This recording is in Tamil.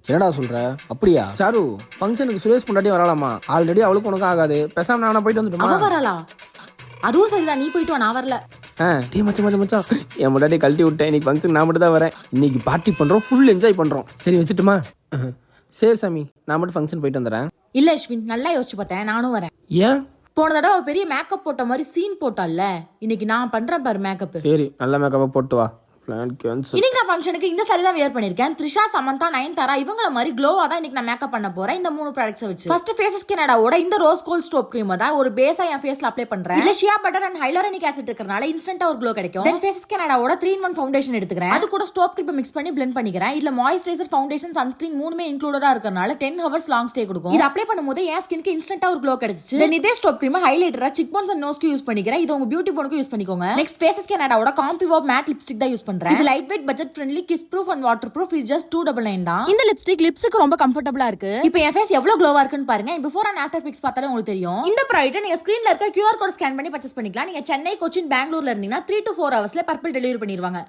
என்னடா சொல்ற? அப்படியா சாரு? ஃபங்க்ஷனுக்கு சுரேஷ் பொண்டாட்டி வரலாமா? ஆல்ரெடி அவளுக்கு உனக்கு ஆகாது. பேசாம நானா போயிட்டு வந்துட்டுமா? அவ வரலா? அதுவும் சரிதான், நீ போயிட்டு வா, நான் வரல. டேய் மச்சான் என் முன்னாடி கழட்டி விட்டேன். இன்னைக்கு ஃபங்க்ஷன் நான் மட்டும் தான் வரேன். இன்னைக்கு பார்ட்டி பண்றோம், ஃபுல் என்ஜாய் பண்றோம். சரி வச்சுட்டுமா? சரி சாமி, நான் மட்டும் ஃபங்க்ஷன் போயிட்டு வந்துடுறேன். இல்ல அஸ்வின், நல்லா யோசிச்சு பார்த்தேன், நானும் வரேன். ஏன்? போன தடவை அவ பெரிய மேக்கப் போட்ட மாதிரி சீன் போட்டால, இன்னைக்கு நான் பண்றேன் பாரு மேக்கப். சரி, நல்ல மேக்கப்பா போட்டு வா. இன்னைக்கு நான் ஃபங்க்ஷனுக்கு இந்த சாரி தான் வியர் பண்ணிருக்கேன். த்ரிஷா, சமந்தா, நயன்தாரா இவங்கள மாதிரி க்ளோவா தான் இன்னைக்கு நான் மேக்கப் பண்ண போறேன். இந்த 3 ப்ராடக்ட்ஸ் வச்சு ஃபர்ஸ்ட் ஃபேஸ் கனடாவோட இந்த ரோஸ் கோல்ட் ஸ்டோப் கிரீம் தான் ஒரு பேஸா என் ஃபேஸ்ல அப்ளை பண்றேன். இல்ல ஷியா பட்டர் அண்ட் ஹைலூரோனிக் ஆசிட் இருக்கறனால இன்ஸ்டன்ட்டா ஒரு க்ளோ கிடைக்கும். தென் ஃபேஸ் கனடாவோட 3-in-1 ஃபவுண்டேஷன் எடுத்துக்கிறேன். அது கூட ஸ்டோப் கிரீம் மிக்ஸ் பண்ணி blend பண்ணிக்கிறேன். இதுல மாய்ஸ்சரைசர், ஃபவுண்டேஷன், சன்ஸ்கிரீன் மூணுமே இன்க்ளூடடா இருக்கறனால 10 hours லாங் ஸ்டே கொடுக்கும். இது அப்ளை பண்ணும்போது என் ஸ்கின்க்கு இன்ஸ்டன்ட்டா ஒரு க்ளோ கிடைச்சிச்சு. தென் இதே ஸ்டோப் கிரீம் ஹைலைட்டரா சிக் போன்ஸ் அண்ட் நோஸ்க்கு யூஸ் பண்ணிக்கிறேன். இது உங்க பியூட்டி போனுக்கு யூஸ் பண்ணிக்கோங்க. நெக்ஸ்ட் ஃபேஸ் கனடாவோட காம்பிவோ மேட் லிப்ஸ்டிக் தான் யூஸ் பண்றேன். இது light weight, budget friendly, kiss proof and water proof. இது ஜஸ்ட் 299 தான். இந்த லிப்ஸ்டிக் லிப்ஸ்க்கு ரொம்ப கம்ஃபர்ட்டபிளா இருக்கு. இப்போ என் ஃபேஸ் எவ்வளவு க்ளோவா இருக்குன்னு பாருங்க. பிஃபோர் அண்ட் ஆஃப்டர் பிக்ஸ் பார்த்தாலே உங்களுக்கு தெரியும். இந்த ப்ராடக்ட் நீங்க ஸ்கிரீன்ல இருக்க QR கோட் ஸ்கேன் பண்ணி பர்ச்சேஸ் பண்ணிக்கலாம். நீங்க சென்னை, கொச்சின், பெங்களூர்ல இருந்தீங்கன்னா 3 to 4 hours பர்பிள் டெலிவரி பண்ணிடுவாங்க.